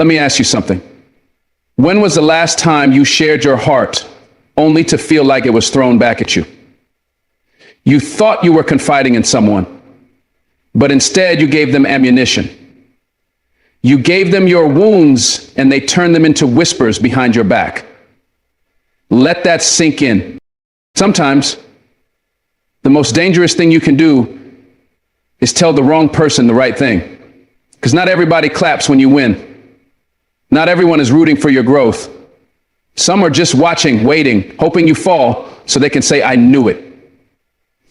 Let me ask you something. When was the last time you shared your heart only to feel like it was thrown back at you? You thought you were confiding in someone, but instead you gave them ammunition. You gave them your wounds and they turned them into whispers behind your back. Let that sink in. Sometimes the most dangerous thing you can do is tell the wrong person the right thing. Because not everybody claps when you win. Not everyone is rooting for your growth. Some are just watching, waiting, hoping you fall so they can say, I knew it.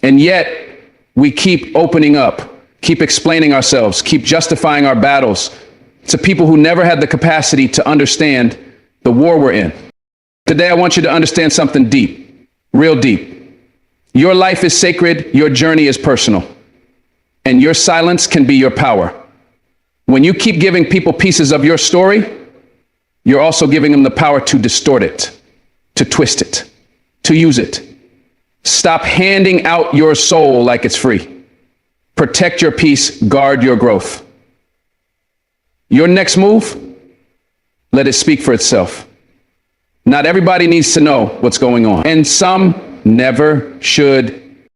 And yet we keep opening up, keep explaining ourselves, keep justifying our battles to people who never had the capacity to understand the war we're in. Today, I want you to understand something deep, real deep. Your life is sacred. Your journey is personal. And your silence can be your power. When you keep giving people pieces of your story, you're also giving them the power to distort it, to twist it, to use it. Stop handing out your soul like it's free. Protect your peace, guard your growth. Your next move, let it speak for itself. Not everybody needs to know what's going on, and some never should.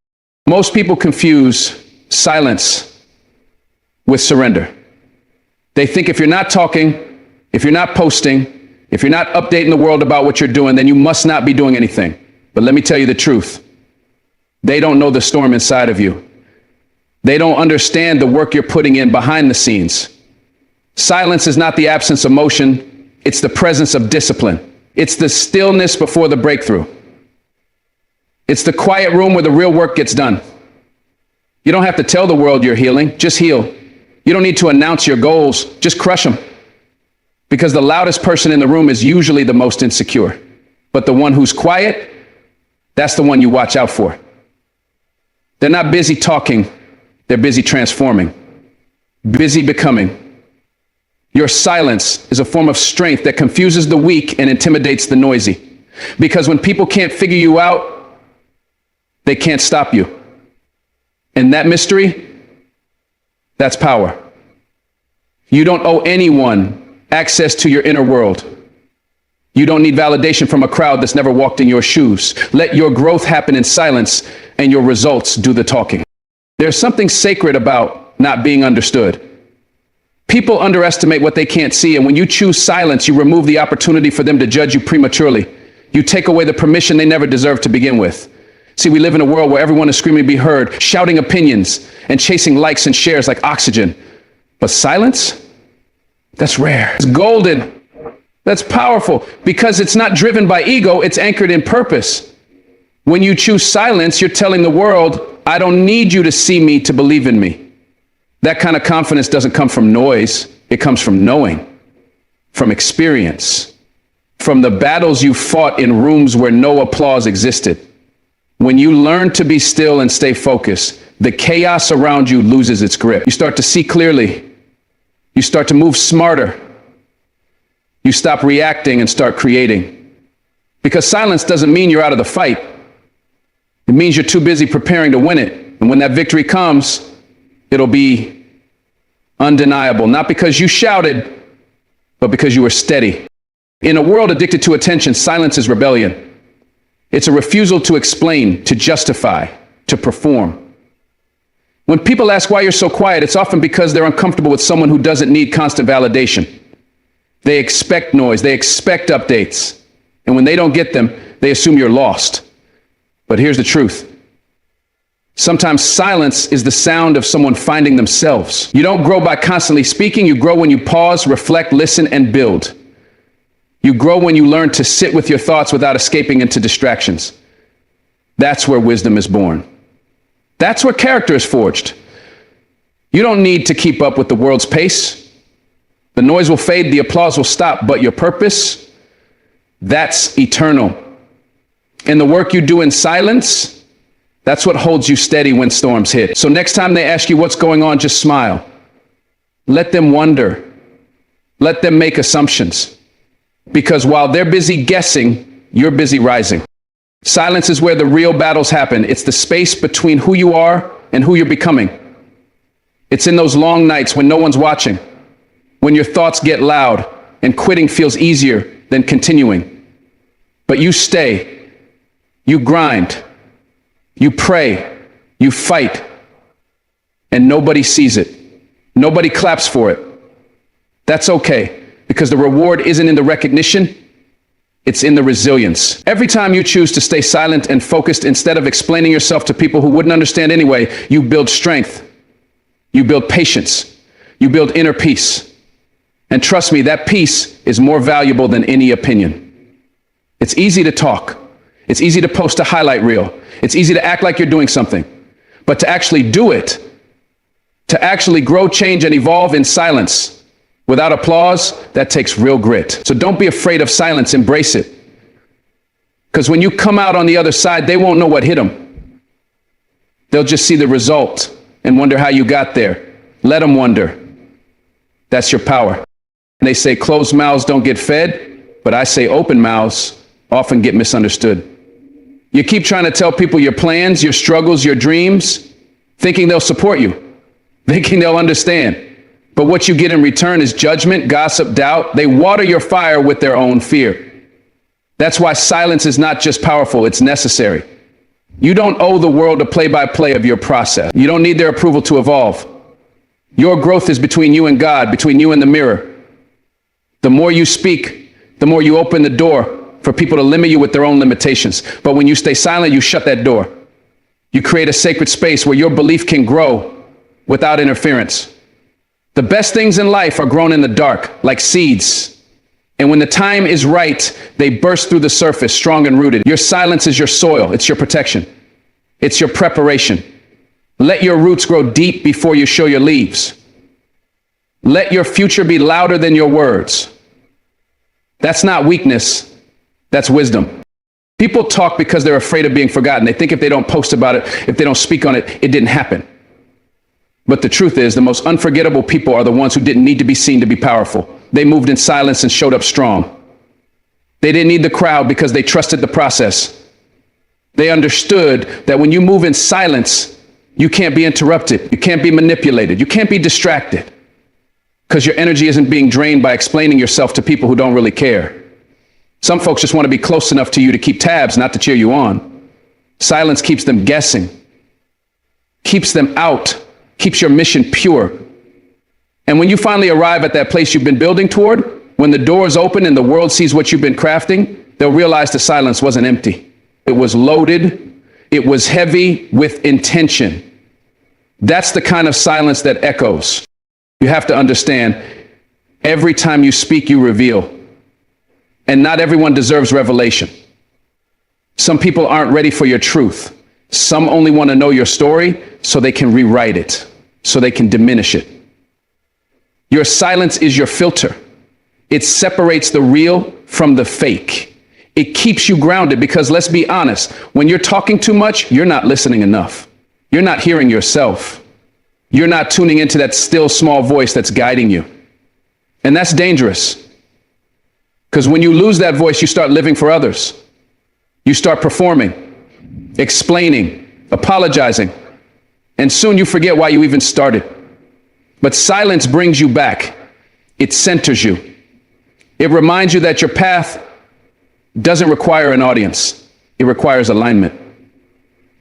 Most people confuse silence with surrender. They think if you're not talking, if you're not posting, if you're not updating the world about what you're doing, then you must not be doing anything. But let me tell you the truth. They don't know the storm inside of you. They don't understand the work you're putting in behind the scenes. Silence is not the absence of motion. It's the presence of discipline. It's the stillness before the breakthrough. It's the quiet room where the real work gets done. You don't have to tell the world you're healing, just heal. You don't need to announce your goals, just crush them. Because the loudest person in the room is usually the most insecure. But the one who's quiet, that's the one you watch out for. They're not busy talking, they're busy transforming, busy becoming. Your silence is a form of strength that confuses the weak and intimidates the noisy. Because when people can't figure you out, they can't stop you. And that mystery, that's power. You don't owe anyone access to your inner world. You don't need validation from a crowd that's never walked in your shoes. Let your growth happen in silence and your results do the talking. There's something sacred about not being understood. People underestimate what they can't see, and when you choose silence, you remove the opportunity for them to judge you prematurely. You take away the permission they never deserved to begin with. See, we live in a world where everyone is screaming to be heard, shouting opinions, and chasing likes and shares like oxygen. But silence? That's rare. It's golden. That's powerful because it's not driven by ego, it's anchored in purpose. When you choose silence, you're telling the world, I don't need you to see me to believe in me. That kind of confidence doesn't come from noise. It comes from knowing, from experience, from the battles you fought in rooms where no applause existed. When you learn to be still and stay focused, the chaos around you loses its grip. You start to see clearly. You start to move smarter. You stop reacting and start creating. Because silence doesn't mean you're out of the fight. It means you're too busy preparing to win it. And when that victory comes, it'll be undeniable. Not because you shouted, but because you were steady. In a world addicted to attention, silence is rebellion. It's a refusal to explain, to justify, to perform. When people ask why you're so quiet, it's often because they're uncomfortable with someone who doesn't need constant validation. They expect noise, they expect updates. And when they don't get them, they assume you're lost. But here's the truth. Sometimes silence is the sound of someone finding themselves. You don't grow by constantly speaking. You grow when you pause, reflect, listen, and build. You grow when you learn to sit with your thoughts without escaping into distractions. That's where wisdom is born. That's where character is forged. You don't need to keep up with the world's pace. The noise will fade, the applause will stop, but your purpose, that's eternal. And the work you do in silence, that's what holds you steady when storms hit. So next time they ask you what's going on, just smile. Let them wonder. Let them make assumptions. Because while they're busy guessing, you're busy rising. Silence is where the real battles happen. It's the space between who you are and who you're becoming. It's in those long nights when no one's watching, when your thoughts get loud, and quitting feels easier than continuing. But you stay, you grind, you pray, you fight, and nobody sees it. Nobody claps for it. That's okay, because the reward isn't in the recognition, it's in the resilience. Every time you choose to stay silent and focused instead of explaining yourself to people who wouldn't understand anyway, you build strength, you build patience, you build inner peace. And trust me, that peace is more valuable than any opinion. It's easy to talk. It's easy to post a highlight reel. It's easy to act like you're doing something. But to actually do it, to actually grow, change, and evolve in silence, without applause, that takes real grit. So don't be afraid of silence, embrace it. Because when you come out on the other side, they won't know what hit them. They'll just see the result and wonder how you got there. Let them wonder. That's your power. And they say closed mouths don't get fed, but I say open mouths often get misunderstood. You keep trying to tell people your plans, your struggles, your dreams, thinking they'll support you, thinking they'll understand. But what you get in return is judgment, gossip, doubt. They water your fire with their own fear. That's why silence is not just powerful, it's necessary. You don't owe the world a play-by-play of your process. You don't need their approval to evolve. Your growth is between you and God, between you and the mirror. The more you speak, the more you open the door for people to limit you with their own limitations. But when you stay silent, you shut that door. You create a sacred space where your belief can grow without interference. The best things in life are grown in the dark, like seeds. And when the time is right, they burst through the surface, strong and rooted. Your silence is your soil. It's your protection. It's your preparation. Let your roots grow deep before you show your leaves. Let your future be louder than your words. That's not weakness. That's wisdom. People talk because they're afraid of being forgotten. They think if they don't post about it, if they don't speak on it, it didn't happen. But the truth is, the most unforgettable people are the ones who didn't need to be seen to be powerful. They moved in silence and showed up strong. They didn't need the crowd because they trusted the process. They understood that when you move in silence, you can't be interrupted. You can't be manipulated. You can't be distracted because your energy isn't being drained by explaining yourself to people who don't really care. Some folks just want to be close enough to you to keep tabs, not to cheer you on. Silence keeps them guessing, keeps them out, keeps your mission pure. And when you finally arrive at that place you've been building toward, when the doors open and the world sees what you've been crafting, they'll realize the silence wasn't empty. It was loaded. It was heavy with intention. That's the kind of silence that echoes. You have to understand, every time you speak, you reveal. And not everyone deserves revelation. Some people aren't ready for your truth. Some only want to know your story so they can rewrite it, so they can diminish it. Your silence is your filter. It separates the real from the fake. It keeps you grounded because, let's be honest, when you're talking too much, you're not listening enough. You're not hearing yourself. You're not tuning into that still small voice that's guiding you. And that's dangerous. Because when you lose that voice, you start living for others. You start performing, explaining, apologizing, and soon you forget why you even started. But silence brings you back. It centers you. It reminds you that your path doesn't require an audience. It requires alignment.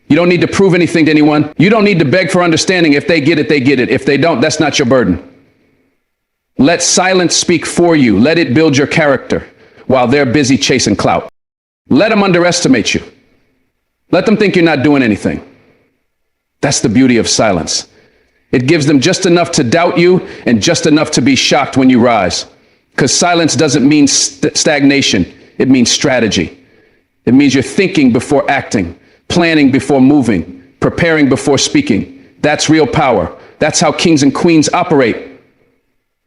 You don't need to prove anything to anyone. You don't need to beg for understanding. If they get it, they get it. If they don't, that's not your burden. Let silence speak for you. Let it build your character while they're busy chasing clout. Let them underestimate you. Let them think you're not doing anything. That's the beauty of silence. It gives them just enough to doubt you and just enough to be shocked when you rise. Because silence doesn't mean stagnation. It means strategy. It means you're thinking before acting, planning before moving, preparing before speaking. That's real power. That's how kings and queens operate.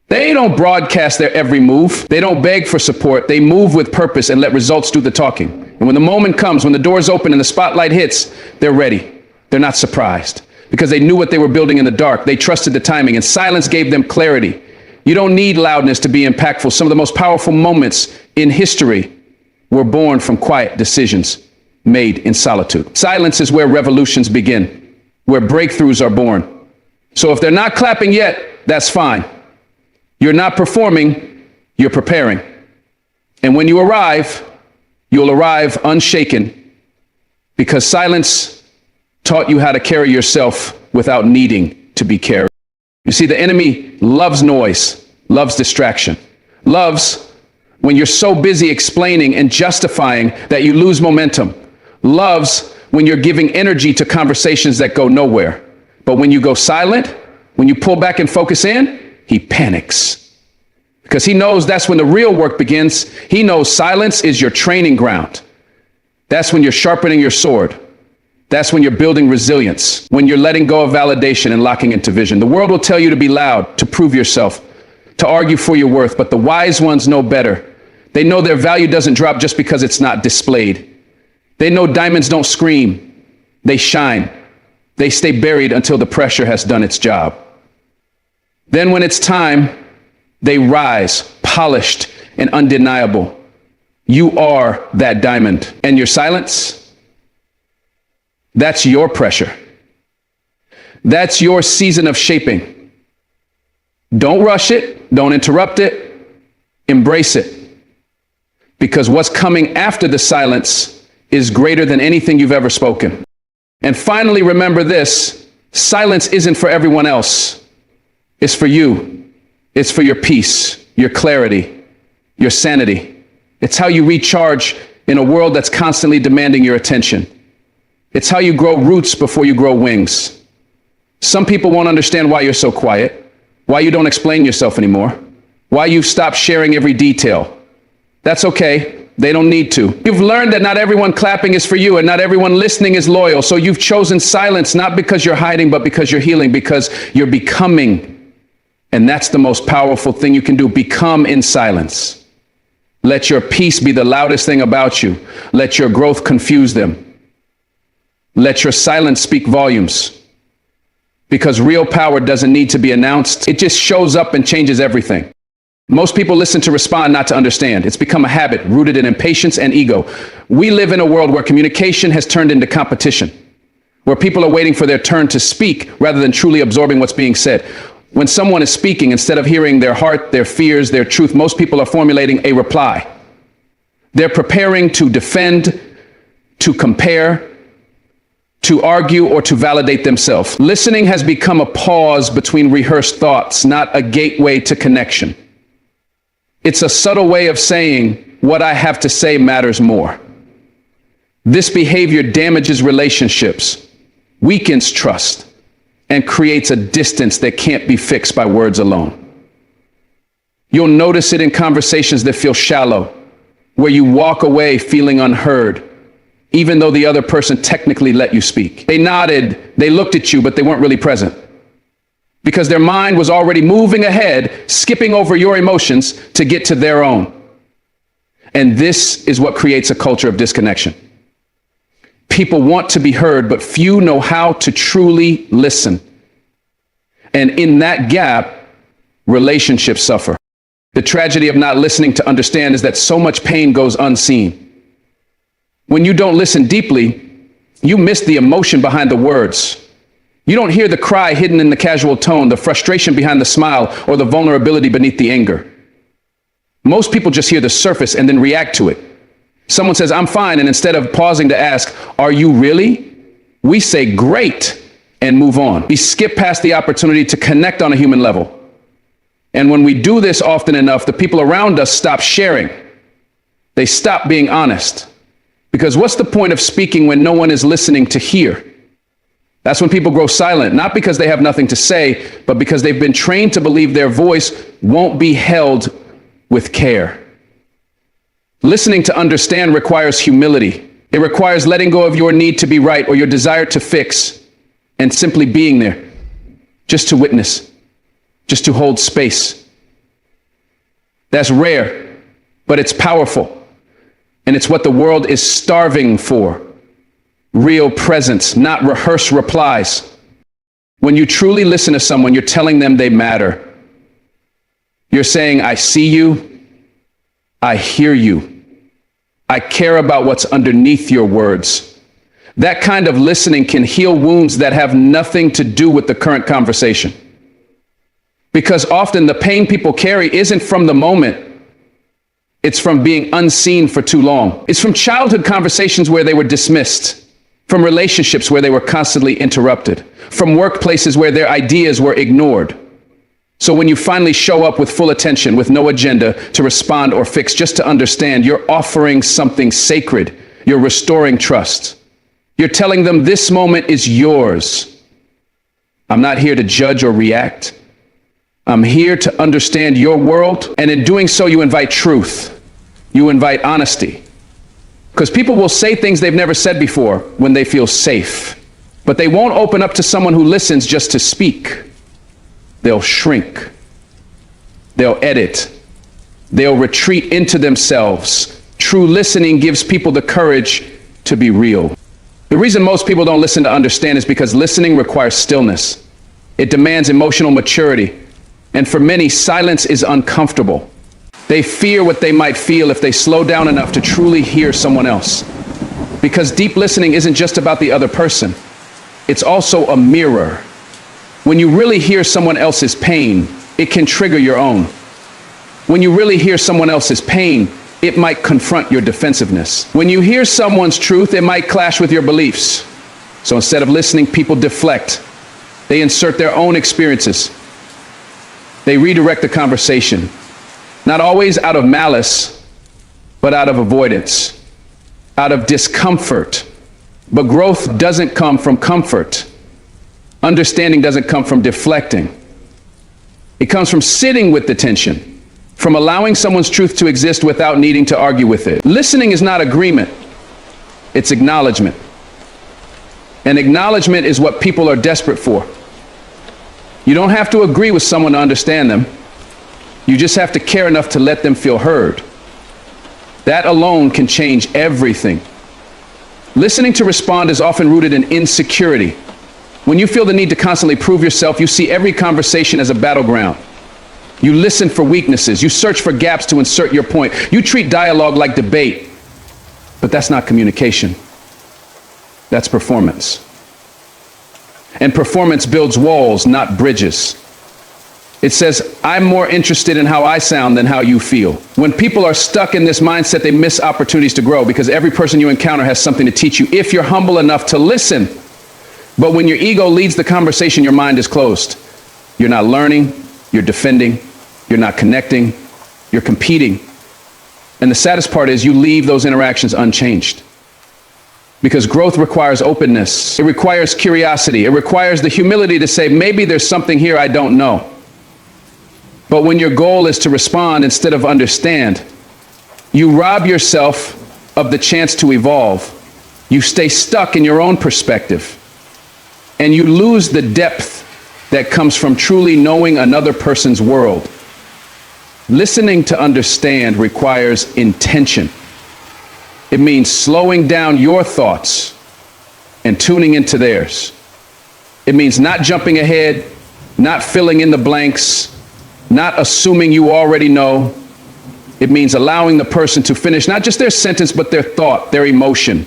They don't broadcast their every move. They don't beg for support. They move with purpose and let results do the talking. And when the moment comes, when the doors open and the spotlight hits, they're ready. They're not surprised because they knew what they were building in the dark. They trusted the timing, and silence gave them clarity. You don't need loudness to be impactful. Some of the most powerful moments in history were born from quiet decisions made in solitude. Silence is where revolutions begin, where breakthroughs are born. So if they're not clapping yet, that's fine. You're not performing, You're preparing. And when you arrive, you'll arrive unshaken because silence taught you how to carry yourself without needing to be carried. You see, the enemy loves noise, loves distraction, loves when you're so busy explaining and justifying that you lose momentum, loves when you're giving energy to conversations that go nowhere. But when you go silent, when you pull back and focus in, he panics. Because he knows that's when the real work begins. He knows silence is your training ground. That's when you're sharpening your sword. That's when you're building resilience, when you're letting go of validation and locking into vision. The world will tell you to be loud, to prove yourself, to argue for your worth, but the wise ones know better. They know their value doesn't drop just because it's not displayed. They know diamonds don't scream, they shine. They stay buried until the pressure has done its job. Then when it's time, they rise, polished and undeniable. You are that diamond. And your silence, that's your pressure. That's your season of shaping. Don't rush it. Don't interrupt it. Embrace it. Because what's coming after the silence is greater than anything you've ever spoken. And finally, remember this: silence isn't for everyone else. It's for you. It's for your peace, your clarity, your sanity. It's how you recharge in a world that's constantly demanding your attention. It's how you grow roots before you grow wings. Some people won't understand why you're so quiet, why you don't explain yourself anymore, why you've stopped sharing every detail. That's okay. They don't need to. You've learned that not everyone clapping is for you and not everyone listening is loyal. So you've chosen silence, not because you're hiding, but because you're healing, because you're becoming. And that's the most powerful thing you can do. Become in silence. Let your peace be the loudest thing about you. Let your growth confuse them. Let your silence speak volumes. Because real power doesn't need to be announced. It just shows up and changes everything. Most people listen to respond, not to understand. It's become a habit rooted in impatience and ego. We live in a world where communication has turned into competition, where people are waiting for their turn to speak rather than truly absorbing what's being said. When someone is speaking, instead of hearing their heart, their fears, their truth, most people are formulating a reply. They're preparing to defend, to compare, to argue, or to validate themselves. Listening has become a pause between rehearsed thoughts, not a gateway to connection. It's a subtle way of saying what I have to say matters more. This behavior damages relationships, weakens trust, and creates a distance that can't be fixed by words alone. You'll notice it in conversations that feel shallow, where you walk away feeling unheard, even though the other person technically let you speak. They nodded, they looked at you, but they weren't really present. Because their mind was already moving ahead, skipping over your emotions to get to their own. And this is what creates a culture of disconnection. People want to be heard, but few know how to truly listen. And in that gap, relationships suffer. The tragedy of not listening to understand is that so much pain goes unseen. When you don't listen deeply, you miss the emotion behind the words. You don't hear the cry hidden in the casual tone, the frustration behind the smile, or the vulnerability beneath the anger. Most people just hear the surface and then react to it. Someone says, "I'm fine," and instead of pausing to ask, "Are you really?" we say, "Great," and move on. We skip past the opportunity to connect on a human level. And when we do this often enough, the people around us stop sharing. They stop being honest. Because what's the point of speaking when no one is listening to hear? That's when people grow silent, not because they have nothing to say, but because they've been trained to believe their voice won't be held with care. Listening to understand requires humility. It requires letting go of your need to be right or your desire to fix and simply being there, just to witness, just to hold space. That's rare, but it's powerful. And it's what the world is starving for. Real presence, not rehearsed replies. When you truly listen to someone, you're telling them they matter. You're saying, "I see you. I hear you. I care about what's underneath your words." That kind of listening can heal wounds that have nothing to do with the current conversation. Because often the pain people carry isn't from the moment, It's from being unseen for too long. It's from childhood conversations where they were dismissed, from relationships where they were constantly interrupted, from workplaces where their ideas were ignored. So when you finally show up with full attention, with no agenda to respond or fix, just to understand, you're offering something sacred. You're restoring trust. You're telling them this moment is yours. I'm not here to judge or react. I'm here to understand your world. And in doing so, you invite truth. You invite honesty. Because people will say things they've never said before when they feel safe. But they won't open up to someone who listens just to speak. They'll shrink. They'll edit. They'll retreat into themselves. True listening gives people the courage to be real. The reason most people don't listen to understand is because listening requires stillness. It demands emotional maturity. And for many, silence is uncomfortable. They fear what they might feel if they slow down enough to truly hear someone else. Because deep listening isn't just about the other person. It's also a mirror. When you really hear someone else's pain, it can trigger your own. When you really hear someone else's pain, it might confront your defensiveness. When you hear someone's truth, it might clash with your beliefs. So instead of listening, people deflect. They insert their own experiences. They redirect the conversation, not always out of malice, but out of avoidance, out of discomfort. But growth doesn't come from comfort. Understanding doesn't come from deflecting. It comes from sitting with the tension, from allowing someone's truth to exist without needing to argue with it. Listening is not agreement, it's acknowledgement. And acknowledgement is what people are desperate for. You don't have to agree with someone to understand them. You just have to care enough to let them feel heard. That alone can change everything. Listening to respond is often rooted in insecurity. When you feel the need to constantly prove yourself, you see every conversation as a battleground. You listen for weaknesses. You search for gaps to insert your point. You treat dialogue like debate. But that's not communication. That's performance. And performance builds walls, not bridges. It says, I'm more interested in how I sound than how you feel. When people are stuck in this mindset, they miss opportunities to grow because every person you encounter has something to teach you if you're humble enough to listen. But when your ego leads the conversation, your mind is closed. You're not learning, you're defending, you're not connecting, you're competing. And the saddest part is you leave those interactions unchanged. Because growth requires openness. It requires curiosity. It requires the humility to say, maybe there's something here I don't know. But when your goal is to respond instead of understand, you rob yourself of the chance to evolve. You stay stuck in your own perspective. And you lose the depth that comes from truly knowing another person's world. Listening to understand requires intention. It means slowing down your thoughts and tuning into theirs. It means not jumping ahead, not filling in the blanks, not assuming you already know. It means allowing the person to finish not just their sentence, but their thought, their emotion,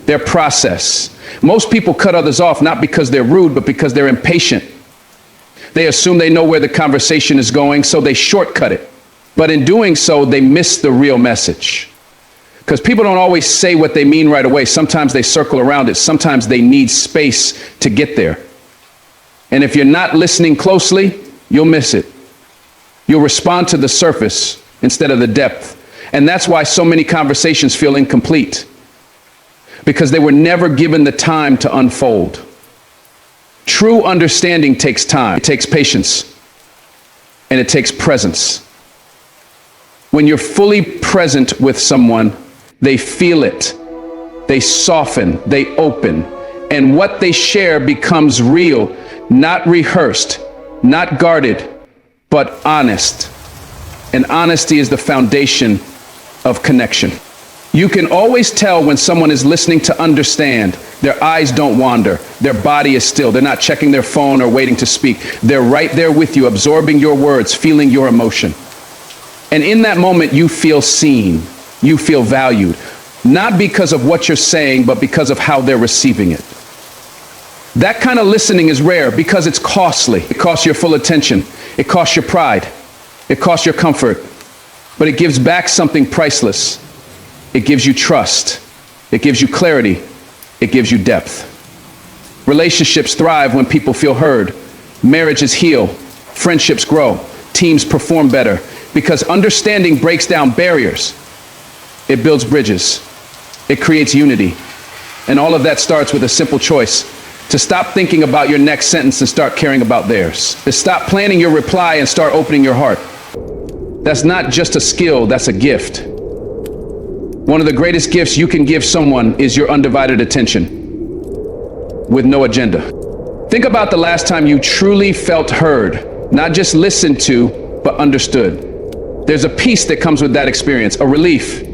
their process. Most people cut others off not because they're rude, but because they're impatient. They assume they know where the conversation is going, so they shortcut it. But in doing so, they miss the real message. Because people don't always say what they mean right away. Sometimes they circle around it. Sometimes they need space to get there. And if you're not listening closely, you'll miss it. You'll respond to the surface instead of the depth. And that's why so many conversations feel incomplete. Because they were never given the time to unfold. True understanding takes time. It takes patience. And it takes presence. When you're fully present with someone, they feel it. They soften. They open. And what they share becomes real, not rehearsed, not guarded, but honest. And honesty is the foundation of connection. You can always tell when someone is listening to understand. Their eyes don't wander. Their body is still. They're not checking their phone or waiting to speak. They're right there with you, absorbing your words, feeling your emotion. And in that moment, you feel seen. You feel valued. Not because of what you're saying, but because of how they're receiving it. That kind of listening is rare because it's costly. It costs your full attention. It costs your pride. It costs your comfort. but it gives back something priceless. It gives you trust. It gives you clarity. It gives you depth. Relationships thrive when people feel heard. Marriages heal. Friendships grow. Teams perform better because understanding breaks down barriers. It builds bridges. It creates unity. And all of that starts with a simple choice: to stop thinking about your next sentence and start caring about theirs. To stop planning your reply and start opening your heart. That's not just a skill, that's a gift. One of the greatest gifts you can give someone is your undivided attention, with no agenda. Think about the last time you truly felt heard, not just listened to, but understood. There's a peace that comes with that experience, a relief.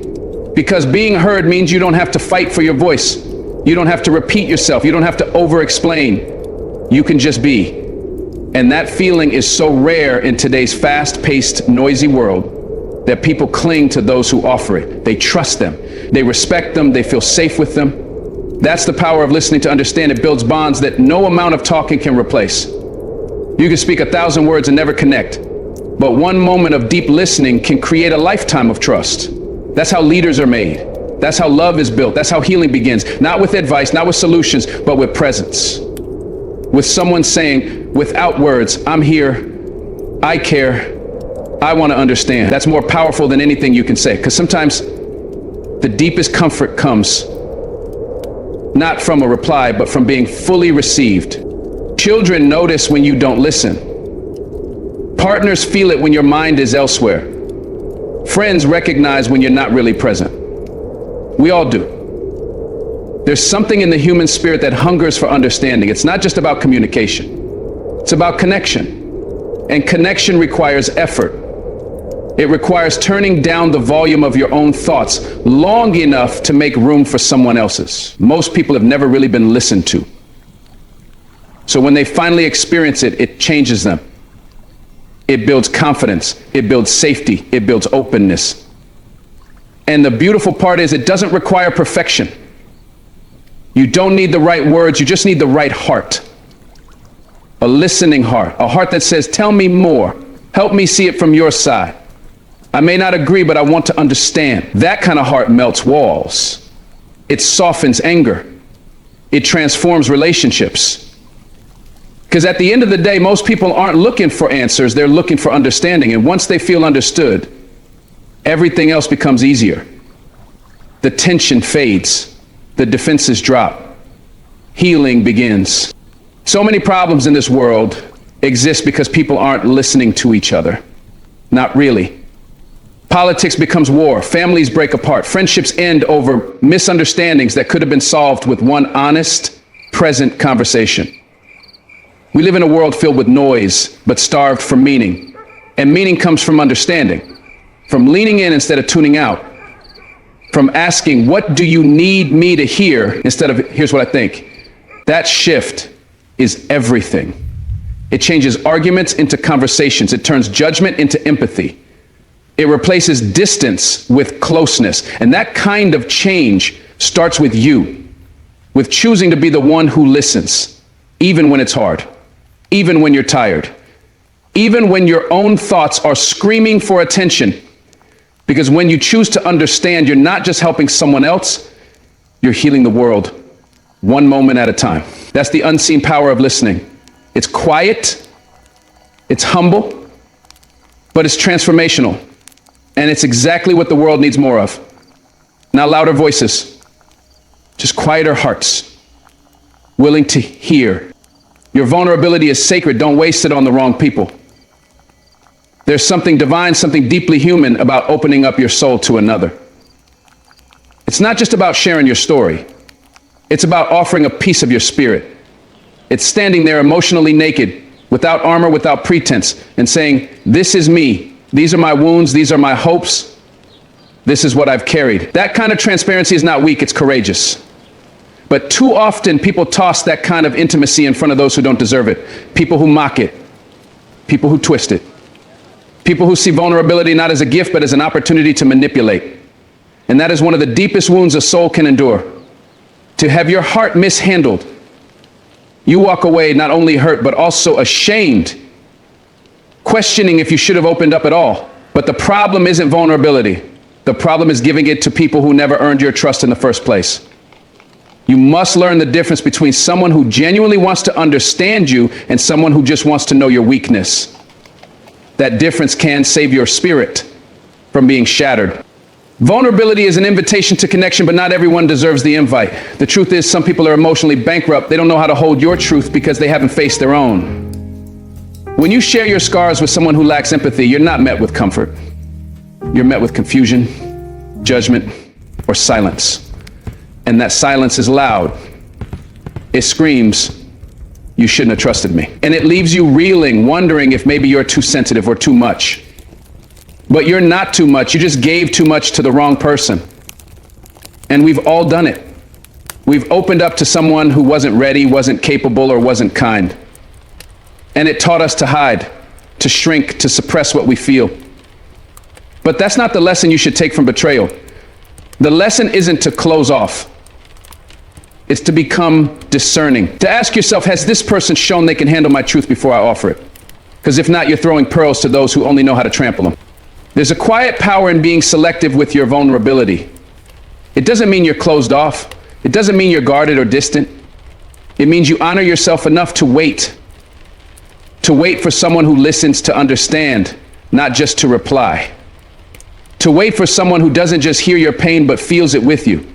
Because being heard means you don't have to fight for your voice. You don't have to repeat yourself. You don't have to over-explain. You can just be. And that feeling is so rare in today's fast-paced, noisy world that people cling to those who offer it. They trust them. They respect them. They feel safe with them. That's the power of listening to understand. It builds bonds that no amount of talking can replace. You can speak 1,000 words and never connect, but one moment of deep listening can create a lifetime of trust. That's how leaders are made. That's how love is built. That's how healing begins. Not with advice, not with solutions, but with presence. With someone saying, without words, I'm here, I care, I want to understand. That's more powerful than anything you can say, because sometimes the deepest comfort comes not from a reply, but from being fully received. Children notice when you don't listen. Partners feel it when your mind is elsewhere. Friends recognize when you're not really present. We all do. There's something in the human spirit that hungers for understanding. It's not just about communication. It's about connection. And connection requires effort. It requires turning down the volume of your own thoughts long enough to make room for someone else's. Most people have never really been listened to. So when they finally experience it, it changes them. It builds confidence. It builds safety. It builds openness. And the beautiful part is it doesn't require perfection. You don't need the right words. You just need the right heart. A listening heart. A heart that says, tell me more. Help me see it from your side. I may not agree, but I want to understand. That kind of heart melts walls. It softens anger. It transforms relationships. Because at the end of the day, most people aren't looking for answers. They're looking for understanding. And once they feel understood, everything else becomes easier. The tension fades. The defenses drop. Healing begins. So many problems in this world exist because people aren't listening to each other. Not really. Politics becomes war. Families break apart. Friendships end over misunderstandings that could have been solved with one honest, present conversation. We live in a world filled with noise, but starved for meaning. And meaning comes from understanding, from leaning in instead of tuning out, from asking, what do you need me to hear, instead of, here's what I think. That shift is everything. It changes arguments into conversations. It turns judgment into empathy. It replaces distance with closeness. And that kind of change starts with you, with choosing to be the one who listens, even when it's hard, even when you're tired, even when your own thoughts are screaming for attention. Because when you choose to understand, you're not just helping someone else, you're healing the world, one moment at a time. That's the unseen power of listening. It's quiet, it's humble, but it's transformational. And it's exactly what the world needs more of. Not louder voices, just quieter hearts, willing to hear. Your vulnerability is sacred. Don't waste it on the wrong people. There's something divine, something deeply human about opening up your soul to another. It's not just about sharing your story. It's about offering a piece of your spirit. It's standing there emotionally naked, without armor, without pretense, and saying, this is me. These are my wounds. These are my hopes. This is what I've carried. That kind of transparency is not weak. It's courageous. But too often people toss that kind of intimacy in front of those who don't deserve it. People who mock it. People who twist it. People who see vulnerability not as a gift, but as an opportunity to manipulate. And that is one of the deepest wounds a soul can endure. To have your heart mishandled. You walk away not only hurt, but also ashamed, questioning if you should have opened up at all. But the problem isn't vulnerability. The problem is giving it to people who never earned your trust in the first place. You must learn the difference between someone who genuinely wants to understand you and someone who just wants to know your weakness. That difference can save your spirit from being shattered. Vulnerability is an invitation to connection, but not everyone deserves the invite. The truth is, some people are emotionally bankrupt. They don't know how to hold your truth because they haven't faced their own. When you share your scars with someone who lacks empathy, you're not met with comfort. You're met with confusion, judgment, or silence. And that silence is loud. It screams, "You shouldn't have trusted me." And it leaves you reeling, wondering if maybe you're too sensitive or too much. But you're not too much. You just gave too much to the wrong person. And we've all done it. We've opened up to someone who wasn't ready, wasn't capable, or wasn't kind. And it taught us to hide, to shrink, to suppress what we feel. But that's not the lesson you should take from betrayal. The lesson isn't to close off. It's to become discerning. To ask yourself, has this person shown they can handle my truth before I offer it? Because if not, you're throwing pearls to those who only know how to trample them. There's a quiet power in being selective with your vulnerability. It doesn't mean you're closed off. It doesn't mean you're guarded or distant. It means you honor yourself enough to wait for someone who listens to understand, not just to reply. To wait for someone who doesn't just hear your pain, but feels it with you.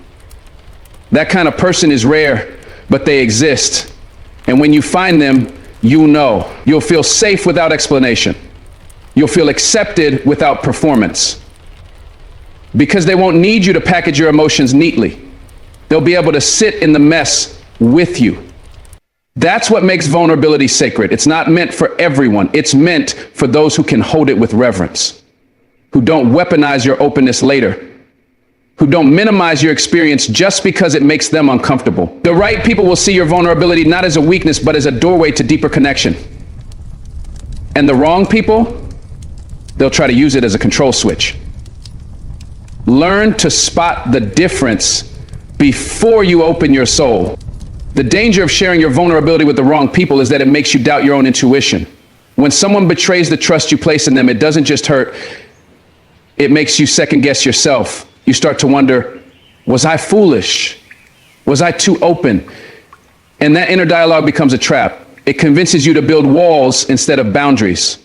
That kind of person is rare, but they exist. And when you find them, you know. You'll feel safe without explanation. You'll feel accepted without performance. Because they won't need you to package your emotions neatly. They'll be able to sit in the mess with you. That's what makes vulnerability sacred. It's not meant for everyone. It's meant for those who can hold it with reverence, who don't weaponize your openness later, who don't minimize your experience just because it makes them uncomfortable. The right people will see your vulnerability not as a weakness, but as a doorway to deeper connection. And the wrong people, they'll try to use it as a control switch. Learn to spot the difference before you open your soul. The danger of sharing your vulnerability with the wrong people is that it makes you doubt your own intuition. When someone betrays the trust you place in them, it doesn't just hurt, it makes you second guess yourself. You start to wonder, was I foolish? Was I too open? And that inner dialogue becomes a trap. It convinces you to build walls instead of boundaries.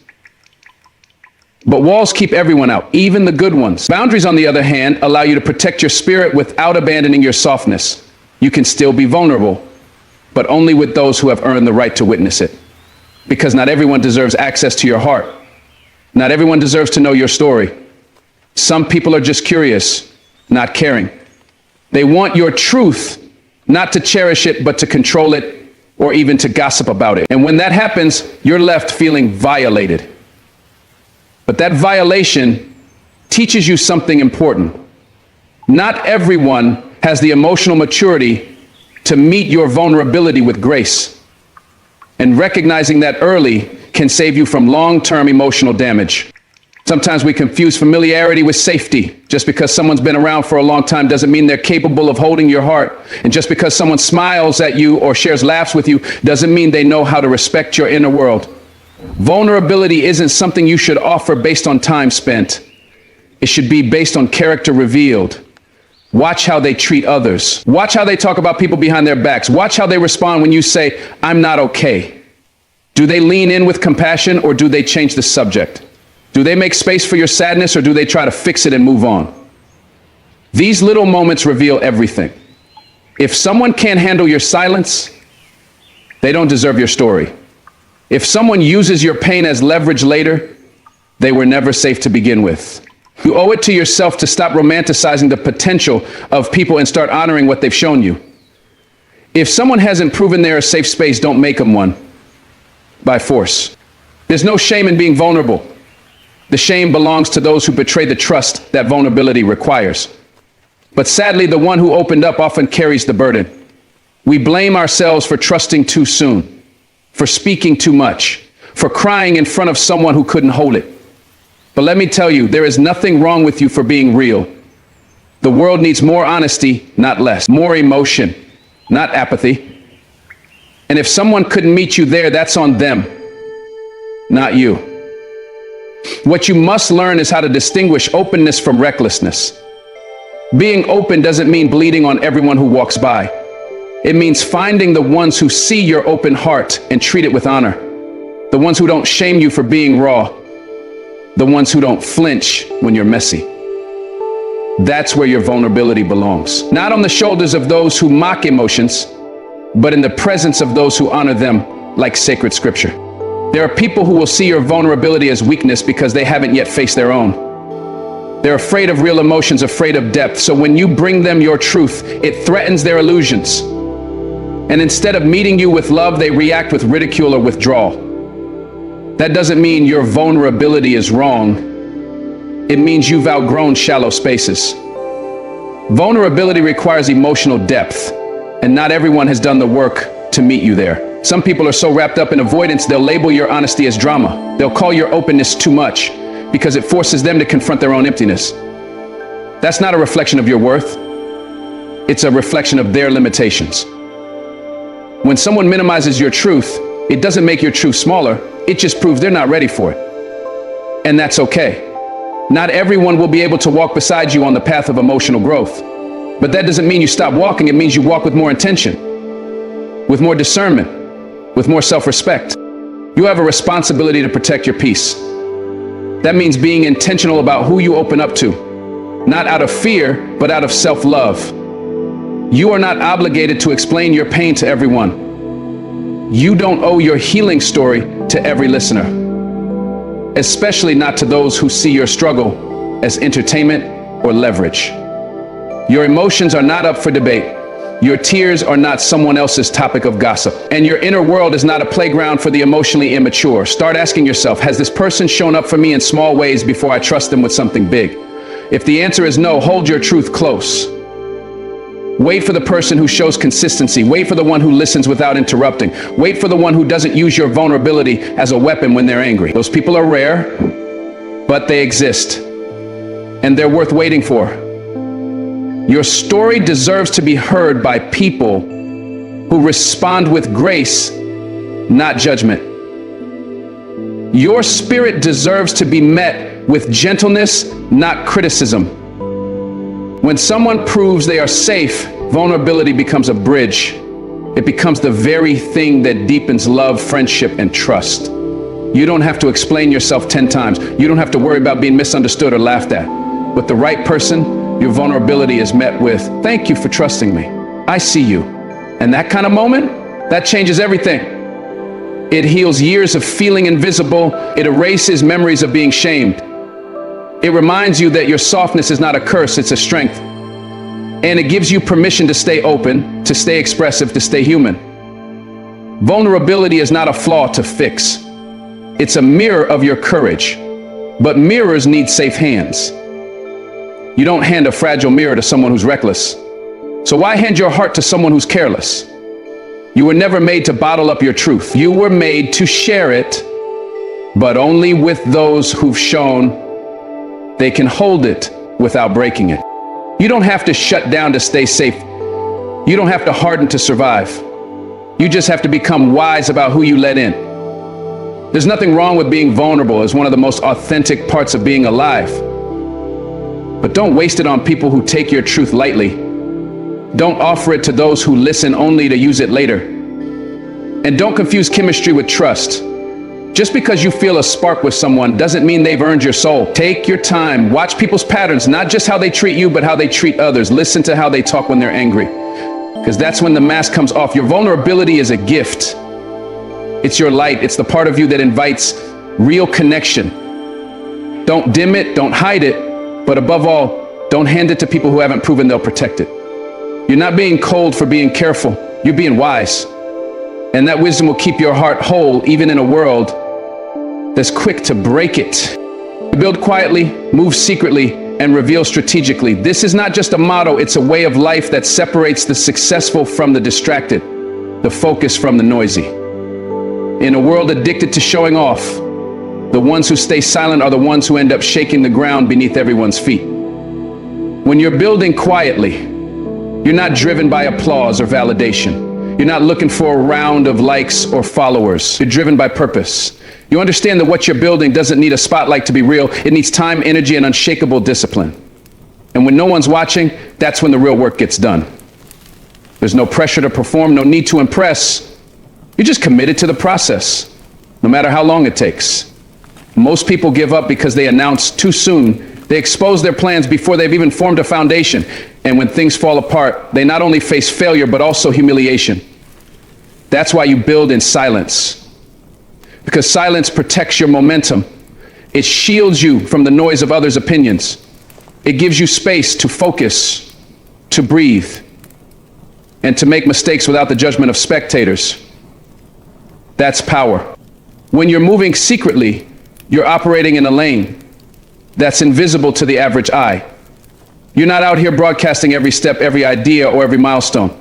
But walls keep everyone out, even the good ones. Boundaries, on the other hand, allow you to protect your spirit without abandoning your softness. You can still be vulnerable, but only with those who have earned the right to witness it. Because not everyone deserves access to your heart. Not everyone deserves to know your story. Some people are just curious, not caring. They want your truth, not to cherish it, but to control it or even to gossip about it. And when that happens, you're left feeling violated. But that violation teaches you something important. Not everyone has the emotional maturity to meet your vulnerability with grace. And recognizing that early can save you from long-term emotional damage. Sometimes we confuse familiarity with safety. Just because someone's been around for a long time doesn't mean they're capable of holding your heart. And just because someone smiles at you or shares laughs with you doesn't mean they know how to respect your inner world. Vulnerability isn't something you should offer based on time spent. It should be based on character revealed. Watch how they treat others. Watch how they talk about people behind their backs. Watch how they respond when you say, "I'm not okay." Do they lean in with compassion or do they change the subject? Do they make space for your sadness or do they try to fix it and move on? These little moments reveal everything. If someone can't handle your silence, they don't deserve your story. If someone uses your pain as leverage later, they were never safe to begin with. You owe it to yourself to stop romanticizing the potential of people and start honoring what they've shown you. If someone hasn't proven they're a safe space, don't make them one by force. There's no shame in being vulnerable. The shame belongs to those who betray the trust that vulnerability requires. But sadly, the one who opened up often carries the burden. We blame ourselves for trusting too soon, for speaking too much, for crying in front of someone who couldn't hold it. But let me tell you, there is nothing wrong with you for being real. The world needs more honesty, not less. More emotion, not apathy. And if someone couldn't meet you there, that's on them, not you. What you must learn is how to distinguish openness from recklessness. Being open doesn't mean bleeding on everyone who walks by. It means finding the ones who see your open heart and treat it with honor. The ones who don't shame you for being raw. The ones who don't flinch when you're messy. That's where your vulnerability belongs. Not on the shoulders of those who mock emotions, but in the presence of those who honor them like sacred scripture. There are people who will see your vulnerability as weakness because they haven't yet faced their own. They're afraid of real emotions, afraid of depth. So when you bring them your truth, it threatens their illusions. And instead of meeting you with love, they react with ridicule or withdrawal. That doesn't mean your vulnerability is wrong. It means you've outgrown shallow spaces. Vulnerability requires emotional depth, and not everyone has done the work to meet you there. Some people are so wrapped up in avoidance, they'll label your honesty as drama. They'll call your openness too much because it forces them to confront their own emptiness. That's not a reflection of your worth. It's a reflection of their limitations. When someone minimizes your truth, it doesn't make your truth smaller. It just proves they're not ready for it. And that's okay. Not everyone will be able to walk beside you on the path of emotional growth. But that doesn't mean you stop walking. It means you walk with more intention, with more discernment, with more self-respect. You have a responsibility to protect your peace. That means being intentional about who you open up to, not out of fear, but out of self-love. You are not obligated to explain your pain to everyone. You don't owe your healing story to every listener, especially not to those who see your struggle as entertainment or leverage. Your emotions are not up for debate. Your tears are not someone else's topic of gossip. And your inner world is not a playground for the emotionally immature. Start asking yourself, has this person shown up for me in small ways before I trust them with something big? If the answer is no, hold your truth close. Wait for the person who shows consistency. Wait for the one who listens without interrupting. Wait for the one who doesn't use your vulnerability as a weapon when they're angry. Those people are rare, but they exist, and they're worth waiting for. Your story deserves to be heard by people who respond with grace, not judgment. Your spirit deserves to be met with gentleness, not criticism. When someone proves they are safe, vulnerability becomes a bridge. It becomes the very thing that deepens love, friendship, and trust. You don't have to explain yourself 10 times. You don't have to worry about being misunderstood or laughed at. With the right person, your vulnerability is met with, "Thank you for trusting me. I see you." And that kind of moment, that changes everything. It heals years of feeling invisible. It erases memories of being shamed. It reminds you that your softness is not a curse, it's a strength. And it gives you permission to stay open, to stay expressive, to stay human. Vulnerability is not a flaw to fix. It's a mirror of your courage. But mirrors need safe hands. You don't hand a fragile mirror to someone who's reckless. So why hand your heart to someone who's careless? You were never made to bottle up your truth. You were made to share it, but only with those who've shown they can hold it without breaking it. You don't have to shut down to stay safe. You don't have to harden to survive. You just have to become wise about who you let in. There's nothing wrong with being vulnerable. It's one of the most authentic parts of being alive. But don't waste it on people who take your truth lightly. Don't offer it to those who listen only to use it later. And don't confuse chemistry with trust. Just because you feel a spark with someone doesn't mean they've earned your soul. Take your time. Watch people's patterns, not just how they treat you, but how they treat others. Listen to how they talk when they're angry, because that's when the mask comes off. Your vulnerability is a gift. It's your light. It's the part of you that invites real connection. Don't dim it. Don't hide it. But above all, don't hand it to people who haven't proven they'll protect it. You're not being cold for being careful. You're being wise. And that wisdom will keep your heart whole, even in a world that's quick to break it. Build quietly, move secretly, and reveal strategically. This is not just a motto, it's a way of life that separates the successful from the distracted, the focused from the noisy. In a world addicted to showing off, the ones who stay silent are the ones who end up shaking the ground beneath everyone's feet. When you're building quietly, you're not driven by applause or validation. You're not looking for a round of likes or followers. You're driven by purpose. You understand that what you're building doesn't need a spotlight to be real. It needs time, energy, and unshakable discipline. And when no one's watching, that's when the real work gets done. There's no pressure to perform, no need to impress. You're just committed to the process, no matter how long it takes. Most people give up because they announce too soon. They expose their plans before they've even formed a foundation. And when things fall apart, they not only face failure, but also humiliation. That's why you build in silence. Because silence protects your momentum. It shields you from the noise of others' opinions. It gives you space to focus, to breathe, and to make mistakes without the judgment of spectators. That's power. When you're moving secretly, you're operating in a lane that's invisible to the average eye. You're not out here broadcasting every step, every idea, or every milestone,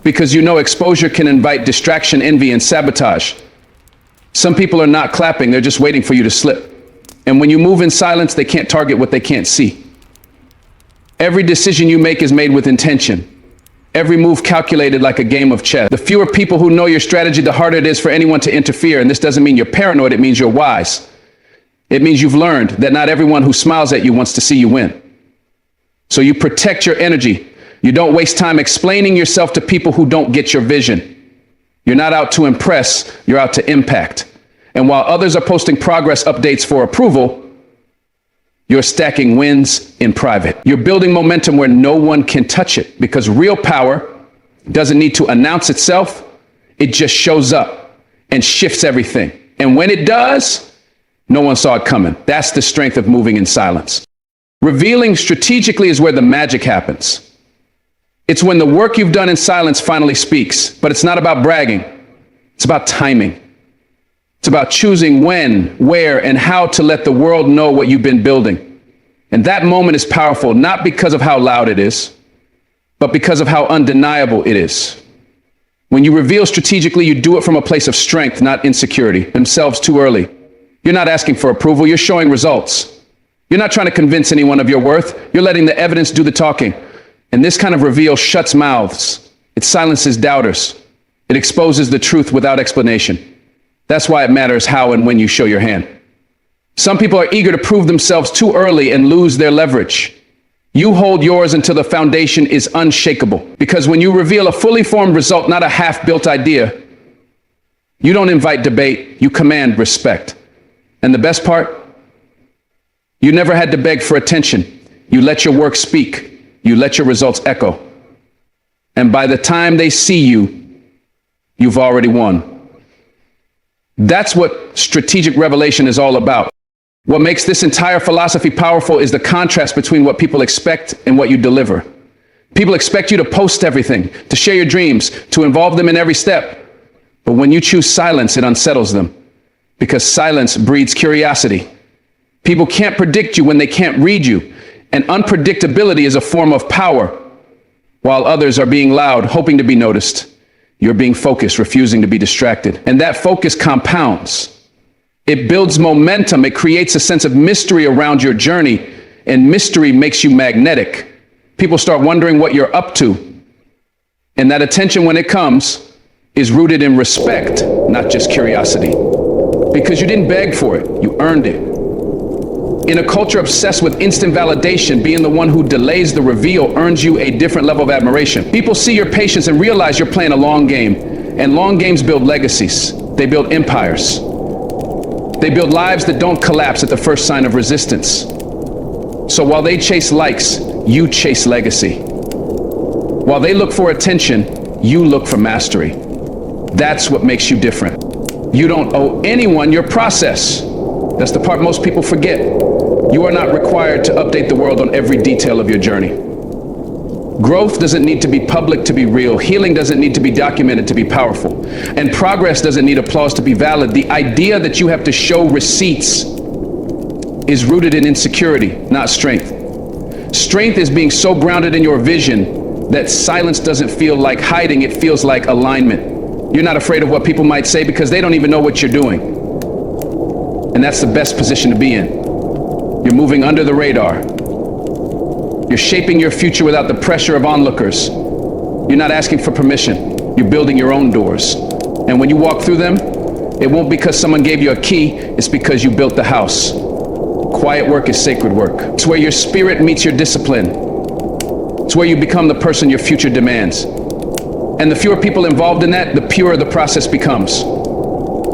because you know exposure can invite distraction, envy, and sabotage. Some people are not clapping, they're just waiting for you to slip. And when you move in silence, they can't target what they can't see. Every decision you make is made with intention. Every move calculated like a game of chess. The fewer people who know your strategy, the harder it is for anyone to interfere. And this doesn't mean you're paranoid, it means you're wise. It means you've learned that not everyone who smiles at you wants to see you win. So you protect your energy. You don't waste time explaining yourself to people who don't get your vision. You're not out to impress, you're out to impact. And while others are posting progress updates for approval, you're stacking wins in private. You're building momentum where no one can touch it, because real power doesn't need to announce itself. It just shows up and shifts everything. And when it does, no one saw it coming. That's the strength of moving in silence. Revealing strategically is where the magic happens. It's when the work you've done in silence finally speaks. But it's not about bragging. It's about timing. It's about choosing when, where, and how to let the world know what you've been building. And that moment is powerful, not because of how loud it is, but because of how undeniable it is. When you reveal strategically, you do it from a place of strength, not insecurity. Themselves too early. You're not asking for approval, you're showing results. You're not trying to convince anyone of your worth, you're letting the evidence do the talking. And this kind of reveal shuts mouths. It silences doubters. It exposes the truth without explanation. That's why it matters how and when you show your hand. Some people are eager to prove themselves too early and lose their leverage. You hold yours until the foundation is unshakable. Because when you reveal a fully formed result, not a half-built idea, you don't invite debate, you command respect. And the best part? You never had to beg for attention. You let your work speak. You let your results echo. And by the time they see you, you've already won. That's what strategic revelation is all about. What makes this entire philosophy powerful is the contrast between what people expect and what you deliver. People expect you to post everything, to share your dreams, to involve them in every step. But when you choose silence, it unsettles them, because silence breeds curiosity. People can't predict you when they can't read you, and unpredictability is a form of power. While others are being loud, hoping to be noticed, you're being focused, refusing to be distracted. And that focus compounds. It builds momentum. It creates a sense of mystery around your journey, and mystery makes you magnetic. People start wondering what you're up to. And that attention, when it comes, is rooted in respect, not just curiosity. Because you didn't beg for it, you earned it. In a culture obsessed with instant validation, being the one who delays the reveal earns you a different level of admiration. People see your patience and realize you're playing a long game. And long games build legacies. They build empires. They build lives that don't collapse at the first sign of resistance. So while they chase likes, you chase legacy. While they look for attention, you look for mastery. That's what makes you different. You don't owe anyone your process. That's the part most people forget. You are not required to update the world on every detail of your journey. Growth doesn't need to be public to be real. Healing doesn't need to be documented to be powerful. And progress doesn't need applause to be valid. The idea that you have to show receipts is rooted in insecurity, not strength. Strength is being so grounded in your vision that silence doesn't feel like hiding, it feels like alignment. You're not afraid of what people might say because they don't even know what you're doing. And that's the best position to be in. You're moving under the radar. You're shaping your future without the pressure of onlookers. You're not asking for permission. You're building your own doors. And when you walk through them, It won't because someone gave you a key, it's because you built the house. Quiet work is sacred work. It's where your spirit meets your discipline. It's where you become the person your future demands. And the fewer people involved in that, the purer the process becomes.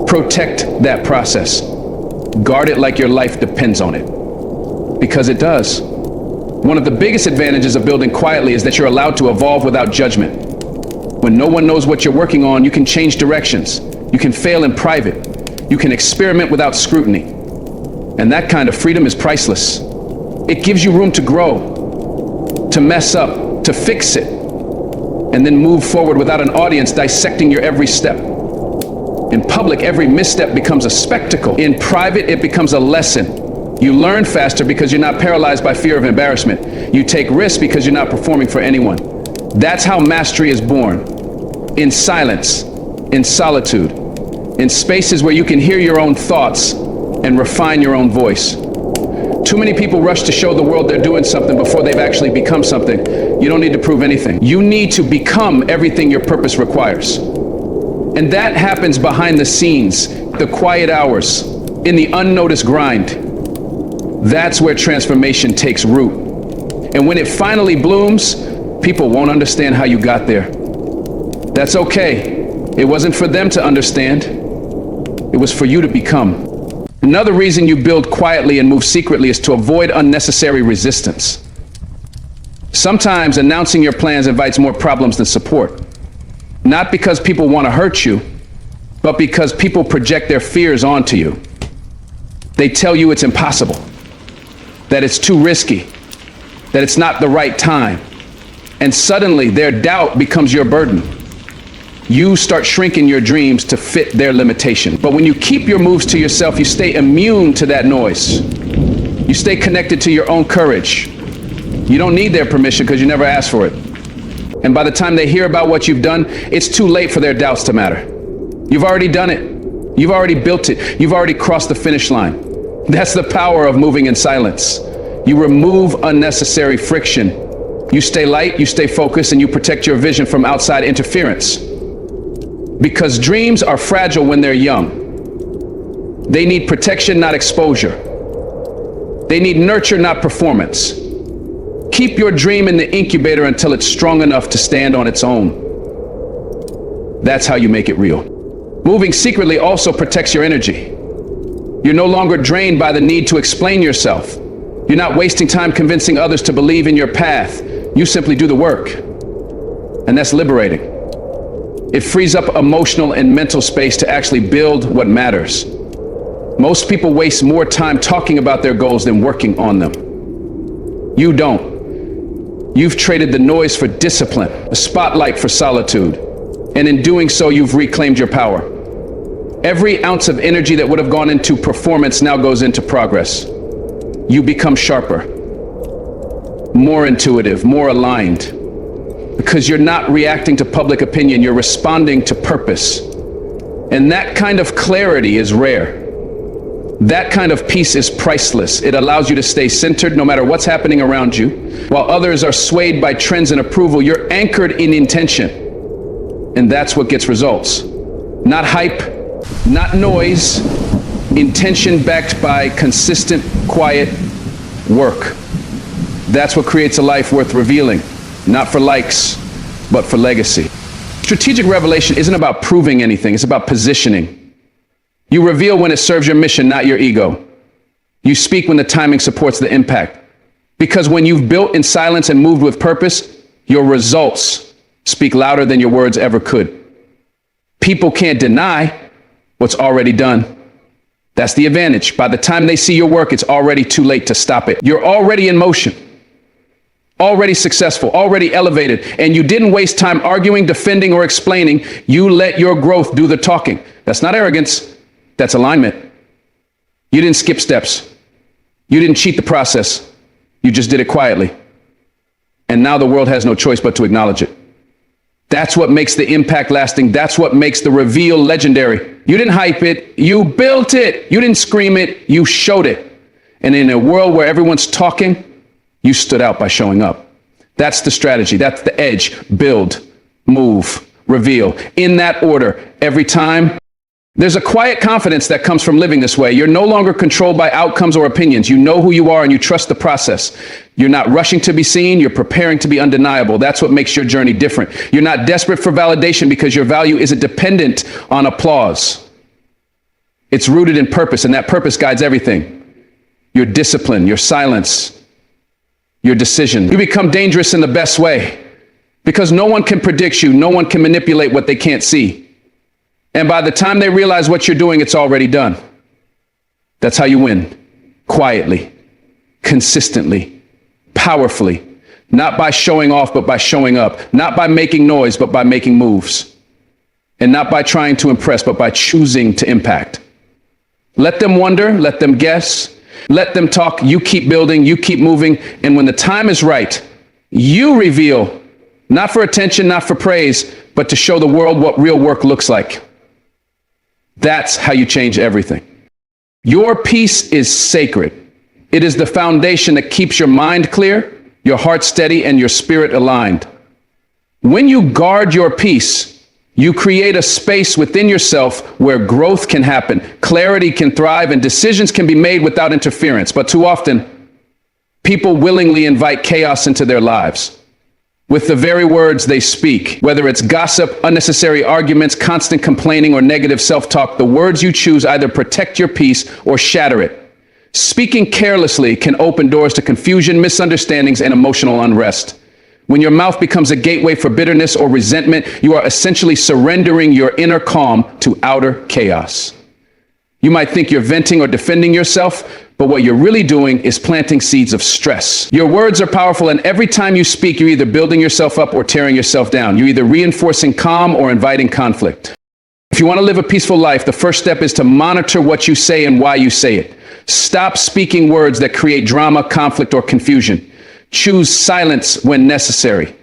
Protect that process. Guard it like your life depends on it. Because it does. One of the biggest advantages of building quietly is that you're allowed to evolve without judgment. When no one knows what you're working on, you can change directions. You can fail in private. You can experiment without scrutiny. And that kind of freedom is priceless. It gives you room to grow, to mess up, to fix it, and then move forward without an audience dissecting your every step. In public, every misstep becomes a spectacle. In private, it becomes a lesson. You learn faster because you're not paralyzed by fear of embarrassment. You take risks because you're not performing for anyone. That's how mastery is born. In silence, in solitude, in spaces where you can hear your own thoughts and refine your own voice. Too many people rush to show the world they're doing something before they've actually become something. You don't need to prove anything. You need to become everything your purpose requires. And that happens behind the scenes, the quiet hours, in the unnoticed grind. That's where transformation takes root. And when it finally blooms, people won't understand how you got there. That's okay. It wasn't for them to understand. It was for you to become. Another reason you build quietly and move secretly is to avoid unnecessary resistance. Sometimes announcing your plans invites more problems than support. Not because people want to hurt you, but because people project their fears onto you. They tell you it's impossible, that it's too risky, that it's not the right time. And suddenly their doubt becomes your burden. You start shrinking your dreams to fit their limitation. But when you keep your moves to yourself, you stay immune to that noise. You stay connected to your own courage. You don't need their permission because you never asked for it. And by the time they hear about what you've done, it's too late for their doubts to matter. You've already done it. You've already built it. You've already crossed the finish line. That's the power of moving in silence. You remove unnecessary friction. You stay light, you stay focused, and you protect your vision from outside interference. Because dreams are fragile when they're young. They need protection, not exposure. They need nurture, not performance. Keep your dream in the incubator until it's strong enough to stand on its own. That's how you make it real. Moving secretly also protects your energy. You're no longer drained by the need to explain yourself. You're not wasting time convincing others to believe in your path. You simply do the work. And that's liberating. It frees up emotional and mental space to actually build what matters. Most people waste more time talking about their goals than working on them. You don't. You've traded the noise for discipline, a spotlight for solitude. And in doing so, you've reclaimed your power. Every ounce of energy that would have gone into performance now goes into progress. You become sharper, more intuitive, more aligned. Because you're not reacting to public opinion, you're responding to purpose. And that kind of clarity is rare. That kind of peace is priceless. It allows you to stay centered no matter what's happening around you. While others are swayed by trends and approval, you're anchored in intention. And that's what gets results. Not hype, not noise, intention backed by consistent, quiet work. That's what creates a life worth revealing. Not for likes, but for legacy. Strategic revelation isn't about proving anything, it's about positioning. You reveal when it serves your mission, not your ego. You speak when the timing supports the impact. Because when you've built in silence and moved with purpose, your results speak louder than your words ever could. People can't deny what's already done. That's the advantage. By the time they see your work, it's already too late to stop it. You're already in motion. Already successful, already elevated, and you didn't waste time arguing, defending, or explaining. You let your growth do the talking. That's not arrogance, that's alignment. You didn't skip steps. You didn't cheat the process. You just did it quietly. And now the world has no choice but to acknowledge it. That's what makes the impact lasting. That's what makes the reveal legendary. You didn't hype it, you built it. You didn't scream it, you showed it. And in a world where everyone's talking, you stood out by showing up. That's the strategy. That's the edge. Build, move, reveal. In that order, every time, There's a quiet confidence that comes from living this way. You're no longer controlled by outcomes or opinions. You know who you are and you trust the process. You're not rushing to be seen. You're preparing to be undeniable. That's what makes your journey different. You're not desperate for validation because your value isn't dependent on applause. It's rooted in purpose, and that purpose guides everything. Your discipline, your silence, your decision. You become dangerous in the best way because no one can predict you. No one can manipulate what they can't see. And by the time they realize what you're doing, it's already done. That's how you win. Quietly, consistently, powerfully, not by showing off, but by showing up, not by making noise, but by making moves, and not by trying to impress, but by choosing to impact. Let them wonder, let them guess, let them talk. You keep building, you keep moving. And when the time is right, you reveal, not for attention, not for praise, but to show the world what real work looks like. That's how you change everything. Your peace is sacred. It is the foundation that keeps your mind clear, your heart steady, and your spirit aligned. When you guard your peace, you create a space within yourself where growth can happen, clarity can thrive, and decisions can be made without interference. But too often, people willingly invite chaos into their lives with the very words they speak. Whether it's gossip, unnecessary arguments, constant complaining, or negative self-talk, the words you choose either protect your peace or shatter it. Speaking carelessly can open doors to confusion, misunderstandings, and emotional unrest. When your mouth becomes a gateway for bitterness or resentment, you are essentially surrendering your inner calm to outer chaos. You might think you're venting or defending yourself, but what you're really doing is planting seeds of stress. Your words are powerful, and every time you speak, you're either building yourself up or tearing yourself down. You're either reinforcing calm or inviting conflict. If you want to live a peaceful life, the first step is to monitor what you say and why you say it. Stop speaking words that create drama, conflict, or confusion. Choose silence when necessary,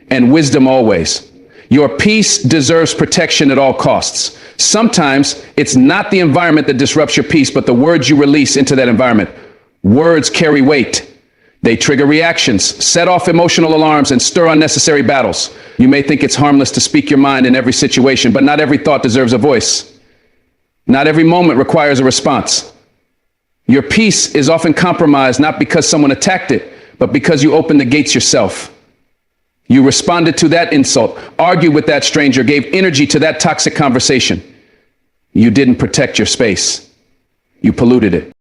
and wisdom always. Your peace deserves protection at all costs. Sometimes it's not the environment that disrupts your peace, but the words you release into that environment. Words carry weight. They trigger reactions, set off emotional alarms, and stir unnecessary battles. You may think it's harmless to speak your mind in every situation, but not every thought deserves a voice. Not every moment requires a response. Your peace is often compromised not because someone attacked it, but because you opened the gates yourself. You responded to that insult, argued with that stranger, gave energy to that toxic conversation. You didn't protect your space. You polluted it.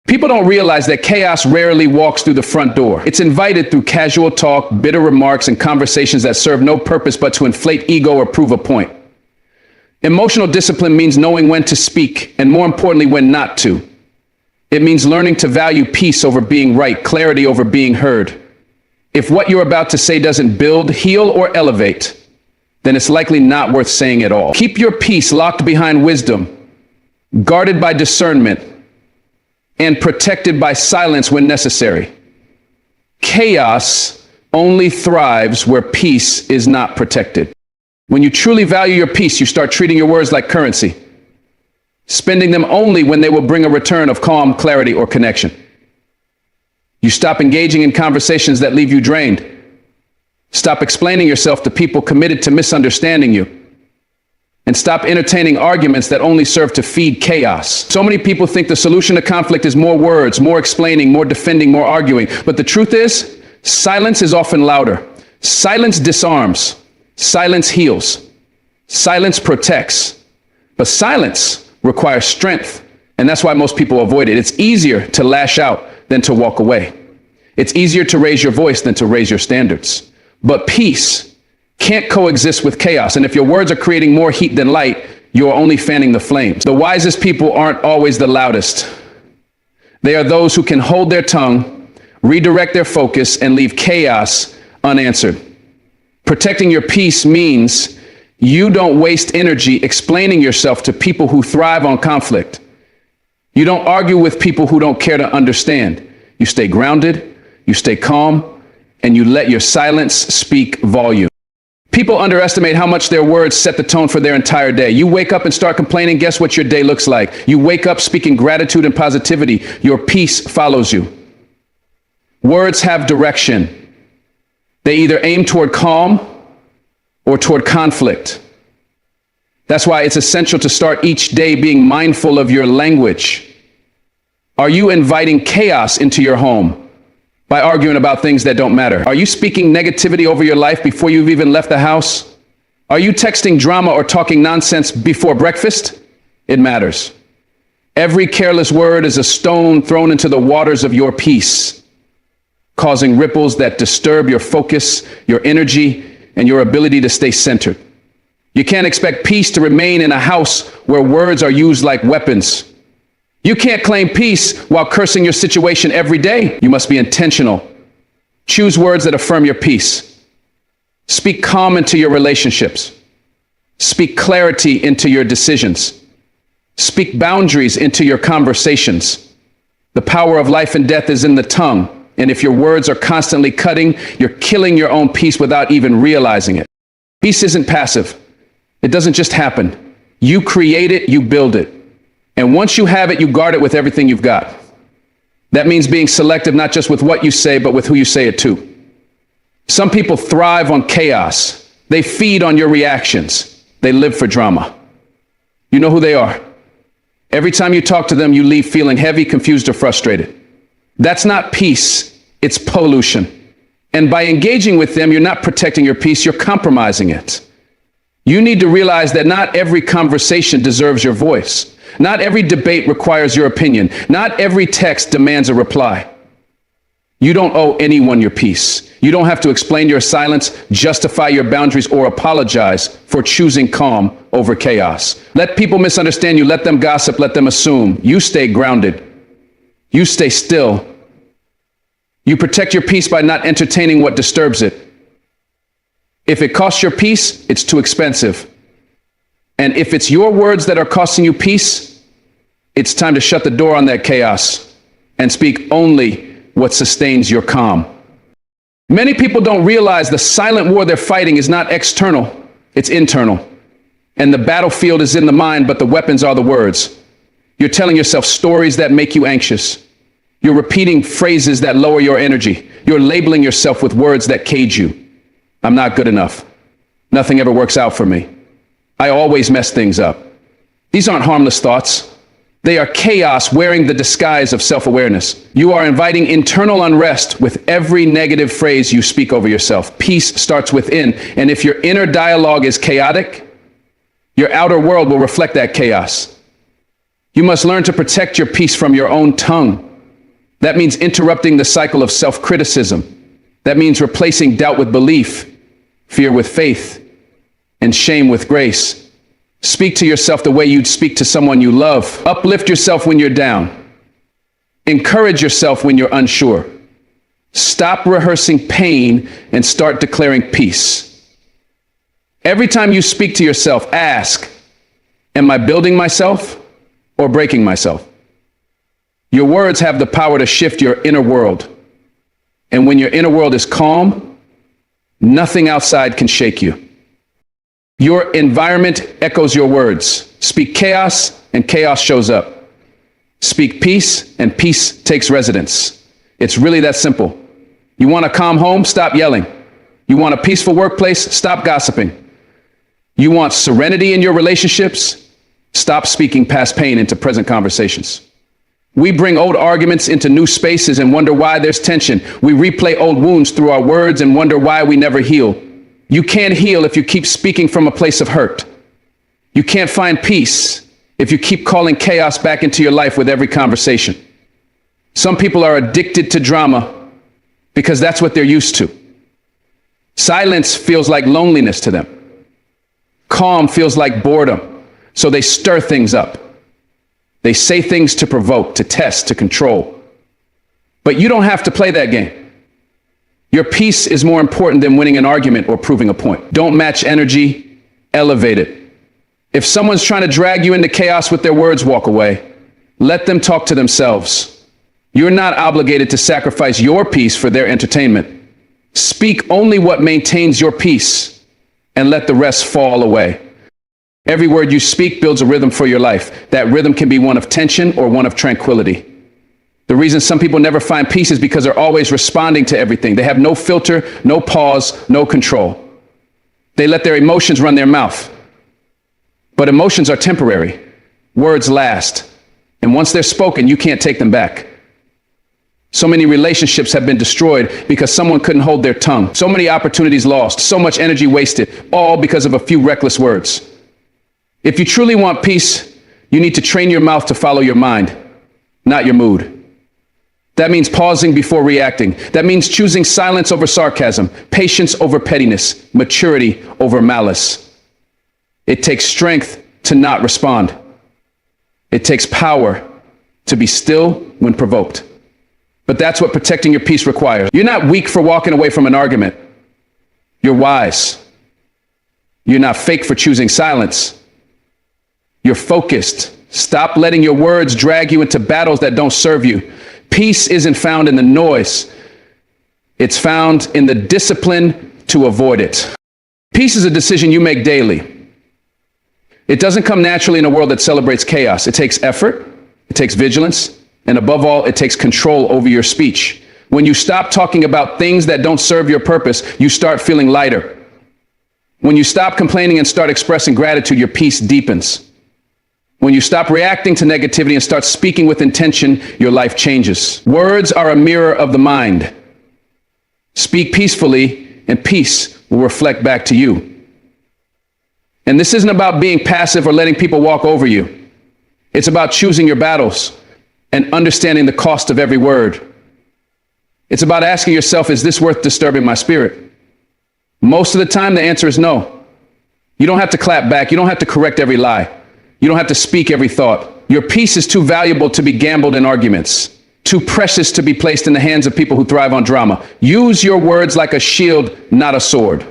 People don't realize that chaos rarely walks through the front door. It's invited through casual talk, bitter remarks, and conversations that serve no purpose but to inflate ego or prove a point. Emotional discipline means knowing when to speak, and more importantly, when not to. It means learning to value peace over being right, clarity over being heard. If what you're about to say doesn't build, heal, or elevate, then it's likely not worth saying at all. Keep your peace locked behind wisdom, guarded by discernment, and protected by silence when necessary. Chaos only thrives where peace is not protected. When you truly value your peace, you start treating your words like currency, spending them only when they will bring a return of calm, clarity, or connection. You stop engaging in conversations that leave you drained. Stop explaining yourself to people committed to misunderstanding you. And stop entertaining arguments that only serve to feed chaos. So many people think the solution to conflict is more words, more explaining, more defending, more arguing. But the truth is, silence is often louder. Silence disarms. Silence heals. Silence protects. But silence requires strength. And that's why most people avoid it. It's easier to lash out than to walk away. It's easier to raise your voice than to raise your standards. But peace can't coexist with chaos. And if your words are creating more heat than light, you are only fanning the flames. The wisest people aren't always the loudest. They are those who can hold their tongue, redirect their focus, and leave chaos unanswered. Protecting your peace means you don't waste energy explaining yourself to people who thrive on conflict. You don't argue with people who don't care to understand. You stay grounded, you stay calm, and you let your silence speak volume. People underestimate how much their words set the tone for their entire day. You wake up and start complaining, guess what your day looks like? You wake up speaking gratitude and positivity. Your peace follows you. Words have direction. They either aim toward calm or toward conflict. That's why it's essential to start each day being mindful of your language. Are you inviting chaos into your home by arguing about things that don't matter? Are you speaking negativity over your life before you've even left the house? Are you texting drama or talking nonsense before breakfast? It matters. Every careless word is a stone thrown into the waters of your peace, causing ripples that disturb your focus, your energy, and your ability to stay centered. You can't expect peace to remain in a house where words are used like weapons. You can't claim peace while cursing your situation every day. You must be intentional. Choose words that affirm your peace. Speak calm into your relationships. Speak clarity into your decisions. Speak boundaries into your conversations. The power of life and death is in the tongue, and if your words are constantly cutting, you're killing your own peace without even realizing it. Peace isn't passive. It doesn't just happen. You create it, you build it. And once you have it, you guard it with everything you've got. That means being selective, not just with what you say, but with who you say it to. Some people thrive on chaos. They feed on your reactions. They live for drama. You know who they are. Every time you talk to them, you leave feeling heavy, confused, or frustrated. That's not peace, it's pollution. And by engaging with them, you're not protecting your peace, you're compromising it. You need to realize that not every conversation deserves your voice. Not every debate requires your opinion. Not every text demands a reply. You don't owe anyone your peace. You don't have to explain your silence, justify your boundaries, or apologize for choosing calm over chaos. Let people misunderstand you. Let them gossip. Let them assume. You stay grounded. You stay still. You protect your peace by not entertaining what disturbs it. If it costs your peace, it's too expensive. And if it's your words that are costing you peace, it's time to shut the door on that chaos and speak only what sustains your calm. Many people don't realize the silent war they're fighting is not external, it's internal. And the battlefield is in the mind, but the weapons are the words. You're telling yourself stories that make you anxious. You're repeating phrases that lower your energy. You're labeling yourself with words that cage you. I'm not good enough. Nothing ever works out for me. I always mess things up. These aren't harmless thoughts. They are chaos wearing the disguise of self-awareness. You are inviting internal unrest with every negative phrase you speak over yourself. Peace starts within, and if your inner dialogue is chaotic, your outer world will reflect that chaos. You must learn to protect your peace from your own tongue. That means interrupting the cycle of self-criticism. That means replacing doubt with belief, fear with faith, and shame with grace. Speak to yourself the way you'd speak to someone you love. Uplift yourself when you're down. Encourage yourself when you're unsure. Stop rehearsing pain and start declaring peace. Every time you speak to yourself, ask, am I building myself or breaking myself? Your words have the power to shift your inner world. And when your inner world is calm, nothing outside can shake you. Your environment echoes your words. Speak chaos, and chaos shows up. Speak peace, and peace takes residence. It's really that simple. You want a calm home? Stop yelling. You want a peaceful workplace? Stop gossiping. You want serenity in your relationships? Stop speaking past pain into present conversations. We bring old arguments into new spaces and wonder why there's tension. We replay old wounds through our words and wonder why we never heal. You can't heal if you keep speaking from a place of hurt. You can't find peace if you keep calling chaos back into your life with every conversation. Some people are addicted to drama because that's what they're used to. Silence feels like loneliness to them. Calm feels like boredom, so they stir things up. They say things to provoke, to test, to control. But you don't have to play that game. Your peace is more important than winning an argument or proving a point. Don't match energy, elevate it. If someone's trying to drag you into chaos with their words, walk away. Let them talk to themselves. You're not obligated to sacrifice your peace for their entertainment. Speak only what maintains your peace and let the rest fall away. Every word you speak builds a rhythm for your life. That rhythm can be one of tension or one of tranquility. The reason some people never find peace is because they're always responding to everything. They have no filter, no pause, no control. They let their emotions run their mouth. But emotions are temporary. Words last. And once they're spoken, you can't take them back. So many relationships have been destroyed because someone couldn't hold their tongue. So many opportunities lost, so much energy wasted, all because of a few reckless words. If you truly want peace, you need to train your mouth to follow your mind, not your mood. That means pausing before reacting. That means choosing silence over sarcasm, patience over pettiness, maturity over malice. It takes strength to not respond. It takes power to be still when provoked. But that's what protecting your peace requires. You're not weak for walking away from an argument. You're wise. You're not fake for choosing silence. You're focused. Stop letting your words drag you into battles that don't serve you. Peace isn't found in the noise. It's found in the discipline to avoid it. Peace is a decision you make daily. It doesn't come naturally in a world that celebrates chaos. It takes effort, it takes vigilance, and above all, it takes control over your speech. When you stop talking about things that don't serve your purpose, you start feeling lighter. When you stop complaining and start expressing gratitude, your peace deepens. When you stop reacting to negativity and start speaking with intention, your life changes. Words are a mirror of the mind. Speak peacefully, and peace will reflect back to you. And this isn't about being passive or letting people walk over you. It's about choosing your battles and understanding the cost of every word. It's about asking yourself, is this worth disturbing my spirit? Most of the time, the answer is no. You don't have to clap back. You don't have to correct every lie. You don't have to speak every thought. Your peace is too valuable to be gambled in arguments, too precious to be placed in the hands of people who thrive on drama. Use your words like a shield, not a sword.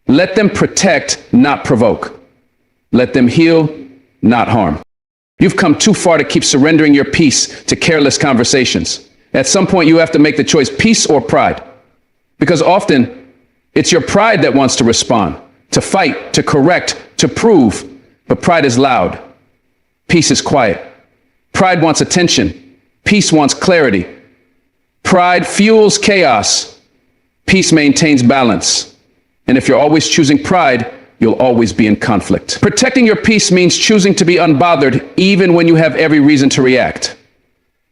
Let them protect, not provoke. Let them heal, not harm. You've come too far to keep surrendering your peace to careless conversations. At some point, you have to make the choice, peace or pride. Because often, it's your pride that wants to respond, to fight, to correct, to prove. But pride is loud. Peace is quiet. Pride wants attention. Peace wants clarity. Pride fuels chaos. Peace maintains balance. And if you're always choosing pride, you'll always be in conflict. Protecting your peace means choosing to be unbothered even when you have every reason to react.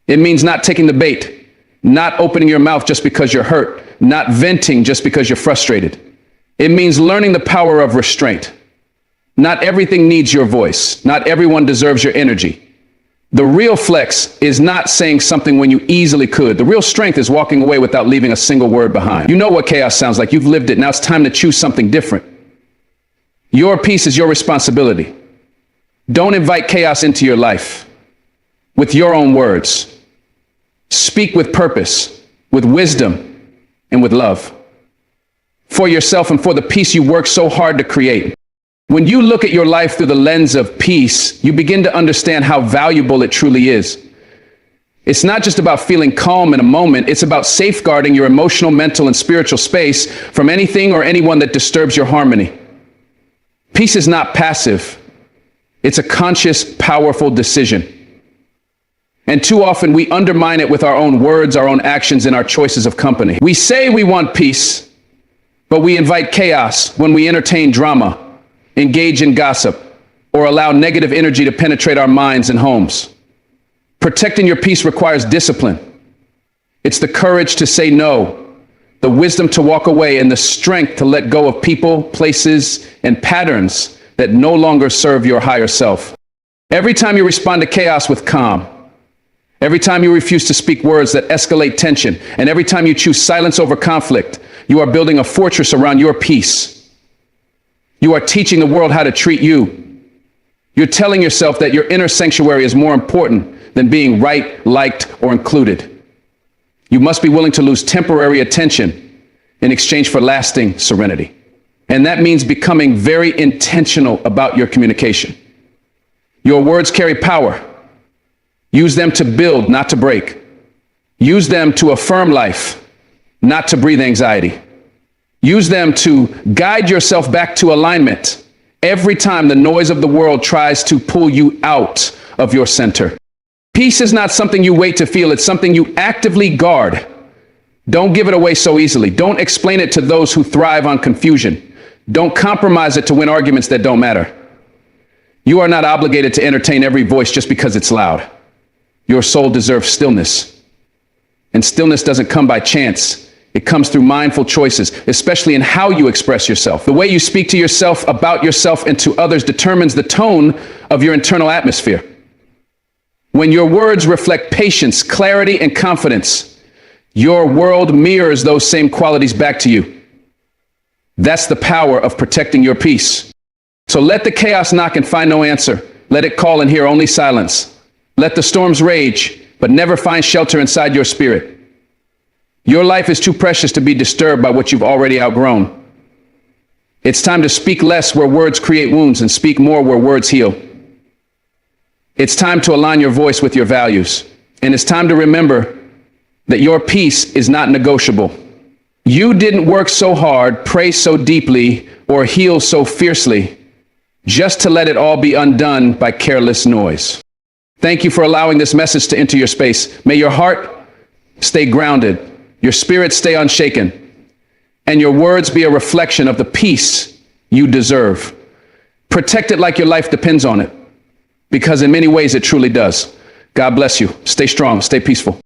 It means not taking the bait, not opening your mouth just because you're hurt, not venting just because you're frustrated. It means learning the power of restraint. Not everything needs your voice. Not everyone deserves your energy. The real flex is not saying something when you easily could. The real strength is walking away without leaving a single word behind. You know what chaos sounds like. You've lived it. Now it's time to choose something different. Your peace is your responsibility. Don't invite chaos into your life. With your own words. Speak with purpose, with wisdom, and with love. For yourself and for the peace you work so hard to create. When you look at your life through the lens of peace, you begin to understand how valuable it truly is. It's not just about feeling calm in a moment. It's about safeguarding your emotional, mental, and spiritual space from anything or anyone that disturbs your harmony. Peace is not passive. It's a conscious, powerful decision. And too often we undermine it with our own words, our own actions, and our choices of company. We say we want peace, but we invite chaos when we entertain drama, engage in gossip, or allow negative energy to penetrate our minds and homes. Protecting your peace requires discipline. It's the courage to say no, the wisdom to walk away, and the strength to let go of people, places, and patterns that no longer serve your higher self. Every time you respond to chaos with calm, every time you refuse to speak words that escalate tension, and every time you choose silence over conflict, you are building a fortress around your peace. You are teaching the world how to treat you. You're telling yourself that your inner sanctuary is more important than being right, liked, or included. You must be willing to lose temporary attention in exchange for lasting serenity. And that means becoming very intentional about your communication. Your words carry power. Use them to build, not to break. Use them to affirm life, not to breathe anxiety. Use them to guide yourself back to alignment every time the noise of the world tries to pull you out of your center. Peace is not something you wait to feel. It's something you actively guard. Don't give it away so easily. Don't explain it to those who thrive on confusion. Don't compromise it to win arguments that don't matter. You are not obligated to entertain every voice just because it's loud. Your soul deserves stillness. And stillness doesn't come by chance. It comes through mindful choices, especially in how you express yourself. The way you speak to yourself, about yourself, and to others determines the tone of your internal atmosphere. When your words reflect patience, clarity, and confidence, your world mirrors those same qualities back to you. That's the power of protecting your peace. So let the chaos knock and find no answer. Let it call and hear only silence. Let the storms rage, but never find shelter inside your spirit. Your life is too precious to be disturbed by what you've already outgrown. It's time to speak less where words create wounds and speak more where words heal. It's time to align your voice with your values. And it's time to remember that your peace is not negotiable. You didn't work so hard, pray so deeply, or heal so fiercely just to let it all be undone by careless noise. Thank you for allowing this message to enter your space. May your heart stay grounded, your spirit stay unshaken, and your words be a reflection of the peace you deserve. Protect it like your life depends on it, because in many ways it truly does. God bless you. Stay strong, stay peaceful.